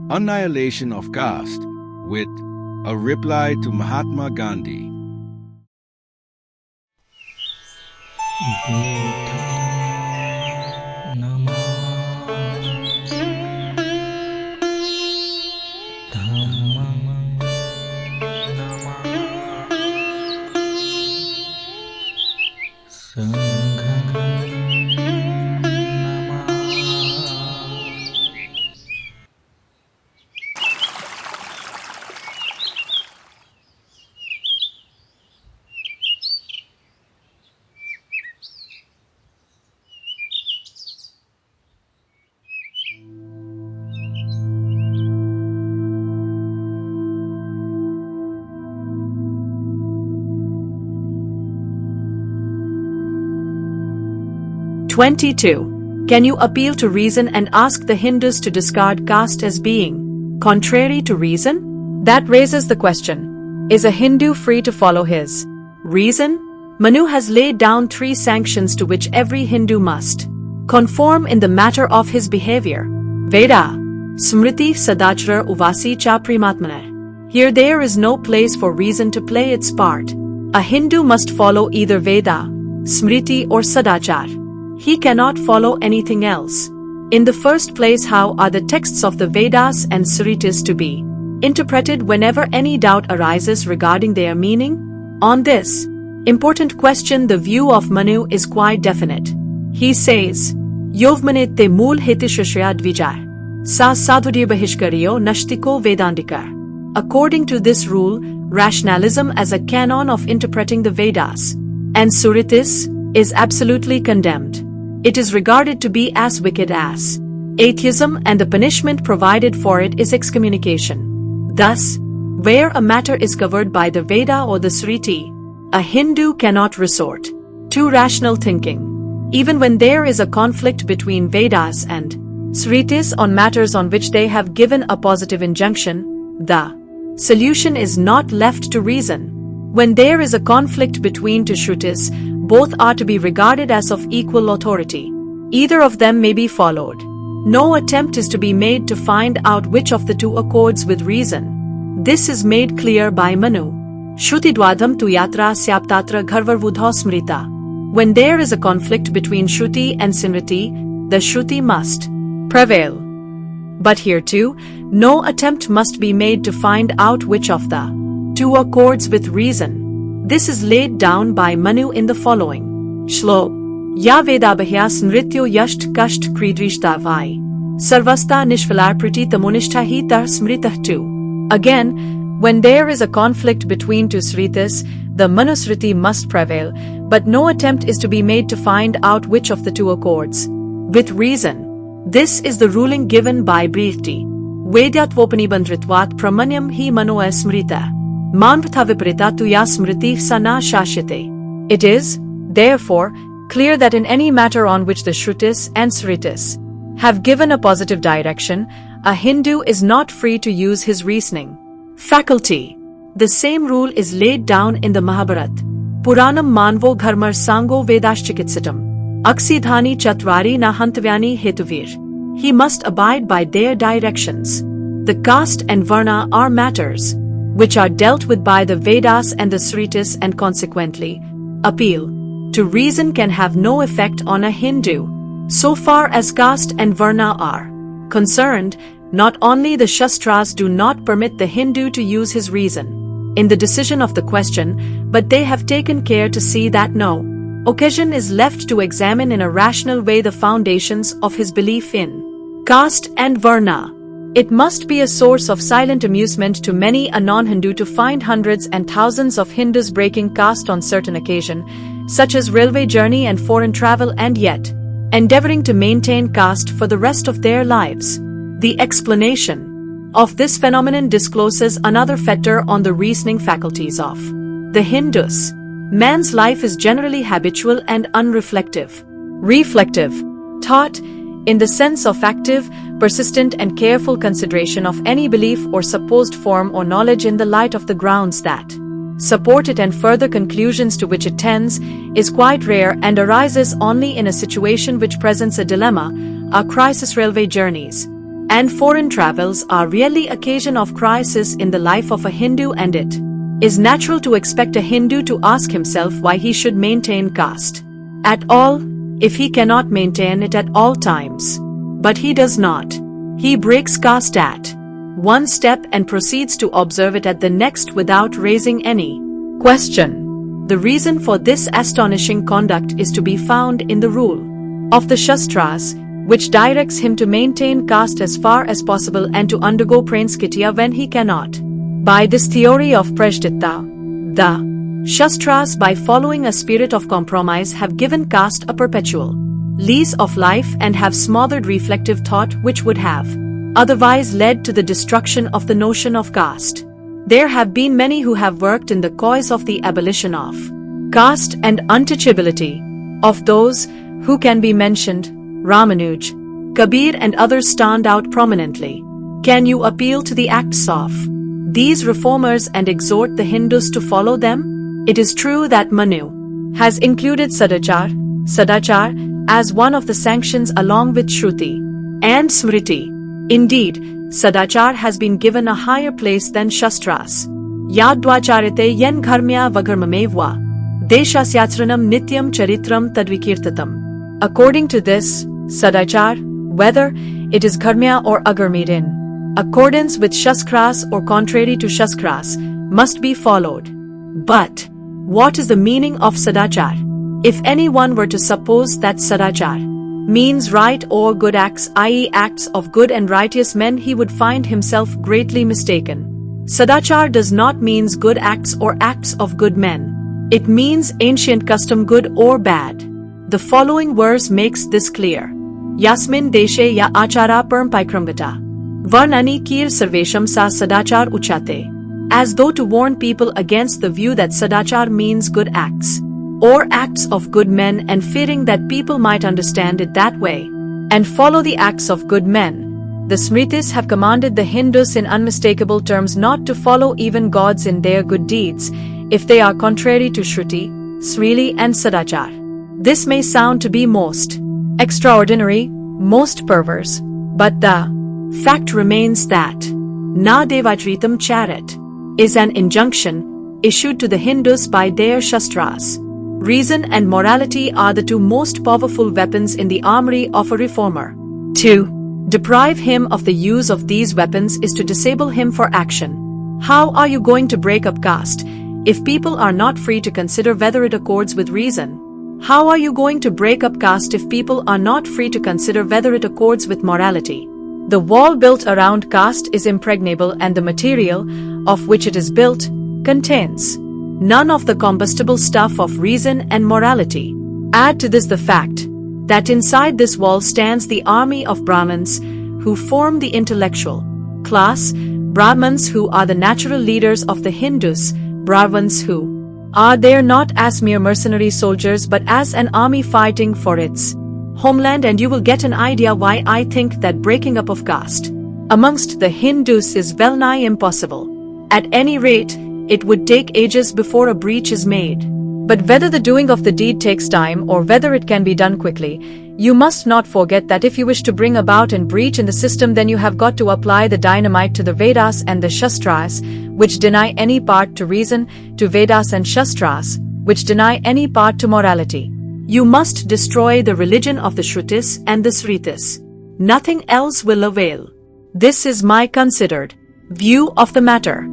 Annihilation of Caste with a reply to Mahatma Gandhi. (22) Can you appeal to reason and ask the Hindus to discard caste as being contrary to reason? That raises the question, is a Hindu free to follow his reason? Manu has laid down 3 sanctions to which every Hindu must conform in the matter of his behavior. Vedah, Smriti, Sadachar, uvasy cha priyamatmanah. Here there is no place for reason to play its part. A Hindu must follow either Veda, Smriti or Sadachar. He cannot follow anything else. In the first place, how are the texts of the Vedas and Smritis to be interpreted whenever any doubt arises regarding their meaning? On this important question, the view of Manu is quite definite. He says, Yovmanit te mool hitishashya dvijar, sa sadhudya bahishkariyo nashtiko vedandikar. According to this rule, rationalism as a canon of interpreting the Vedas and Smritis is absolutely condemned. It is regarded to be as wicked as atheism, and the punishment provided for it is excommunication. Thus, where a matter is covered by the Veda or the Smriti, a Hindu cannot resort to rational thinking. Even when there is a conflict between Vedas and Smritis on matters on which they have given a positive injunction, the solution is not left to reason. When there is a conflict between two Shrutis, both are to be regarded as of equal authority. Either of them may be followed. No attempt is to be made to find out which of the two accords with reason. This is made clear by Manu. Shrutidwadham tu yatra syaptatra gharvarvudha smrita. When there is a conflict between Shruti and Smriti, the Shruti must prevail. But here too, no attempt must be made to find out which of the two accords with reason. This is laid down by Manu in the following Shlok. Ya vedabhya smrityo yasht kasht kridrishta vai. Sarvasta nishvalar priti tamonishtha hi tar smritah tu. Again, when there is a conflict between two Smritis, the Manusmriti must prevail, but no attempt is to be made to find out which of the two accords with reason. This is the ruling given by Pd.D. Vedyatvopanibandritvat pramanyam hi manoa smrita. Manpatha viparita tuya smriti sana shashyate. It is, therefore, clear that in any matter on which the Shrutis and Smritis have given a positive direction, a Hindu is not free to use his reasoning faculty. The same rule is laid down in the Mahabharata. Puranam manvo gharmar sango vedaschikitsatam. Aksidhani chatvari na hantavyani hetuvir. He must abide by their directions. The caste and varna are matters which are dealt with by the Vedas and the Smritis, and consequently, appeal to reason can have no effect on a Hindu. So far as caste and varna are concerned, not only the Shastras do not permit the Hindu to use his reason in the decision of the question, but they have taken care to see that no occasion is left to examine in a rational way the foundations of his belief in caste and varna. It must be a source of silent amusement to many a non-Hindu to find hundreds and thousands of Hindus breaking caste on certain occasion, such as railway journey and foreign travel, and yet endeavoring to maintain caste for the rest of their lives. The explanation of this phenomenon discloses another fetter on the reasoning faculties of the Hindus. Man's life is generally habitual and unreflective. Reflective thought, in the sense of active, persistent and careful consideration of any belief or supposed form or knowledge in the light of the grounds that support it and further conclusions to which it tends, is quite rare and arises only in a situation which presents a dilemma, a crisis. Railway journeys and foreign travels are really occasion of crisis in the life of a Hindu, and it is natural to expect a Hindu to ask himself why he should maintain caste at all, if he cannot maintain it at all times. But he does not. He breaks caste at one step and proceeds to observe it at the next without raising any question. The reason for this astonishing conduct is to be found in the rule of the Shastras, which directs him to maintain caste as far as possible and to undergo pranskitya when he cannot. By this theory of Pd.D, the Shastras, by following a spirit of compromise, have given caste a perpetual lease of life and have smothered reflective thought which would have otherwise led to the destruction of the notion of caste. There have been many who have worked in the cause of the abolition of caste and untouchability of those who can be mentioned. Ramanuj, Kabir and others stand out prominently. Can you appeal to the acts of these reformers and exhort the Hindus to follow them? It is true that Manu has included Sadachar, as one of the sanctions along with Shruti and Smriti. Indeed, Sadachar has been given a higher place than Shastras. Yadvacharite yen gharmya vagharmamevva, deshasyachranam nityam charitram tadvikirtatam. According to this, Sadachar, whether it is gharmya or agarmid in accordance with Shastras or contrary to Shastras, must be followed. But what is the meaning of Sadachar? If anyone were to suppose that Sadachar means right or good acts, i.e. acts of good and righteous men, he would find himself greatly mistaken. Sadachar does not means good acts or acts of good men. It means ancient custom, good or bad. The following verse makes this clear. Yasmin deshe ya achara parmpaikrambita. Varnani kir sarvesham sa sadachar uchate. As though to warn people against the view that Sadachar means good acts or acts of good men, and fearing that people might understand it that way and follow the acts of good men, the Smritis have commanded the Hindus in unmistakable terms not to follow even gods in their good deeds if they are contrary to Shruti, Smriti and Sadachar. This may sound to be most extraordinary, most perverse, but the fact remains that Na Devajritam Charit is an injunction issued to the Hindus by their Shastras. Reason and morality are the two most powerful weapons in the armory of a reformer. To deprive him of the use of these weapons is to disable him for action. How are you going to break up caste if people are not free to consider whether it accords with reason? How are you going to break up caste if people are not free to consider whether it accords with morality? The wall built around caste is impregnable, and the material of which it is built contains none of the combustible stuff of reason and morality. Add to this the fact that inside this wall stands the army of Brahmins who form the intellectual class, Brahmins who are the natural leaders of the Hindus, Brahmins who are there not as mere mercenary soldiers but as an army fighting for its homeland. And you will get an idea why I think that breaking up of caste amongst the Hindus is well nigh impossible. At any rate, it would take ages before a breach is made. But whether the doing of the deed takes time or whether it can be done quickly, you must not forget that if you wish to bring about a breach in the system, then you have got to apply the dynamite to the Vedas and the Shastras, which deny any part to reason, to Vedas and Shastras, which deny any part to morality. You must destroy the religion of the Shrutis and the Smritis. Nothing else will avail. This is my considered view of the matter.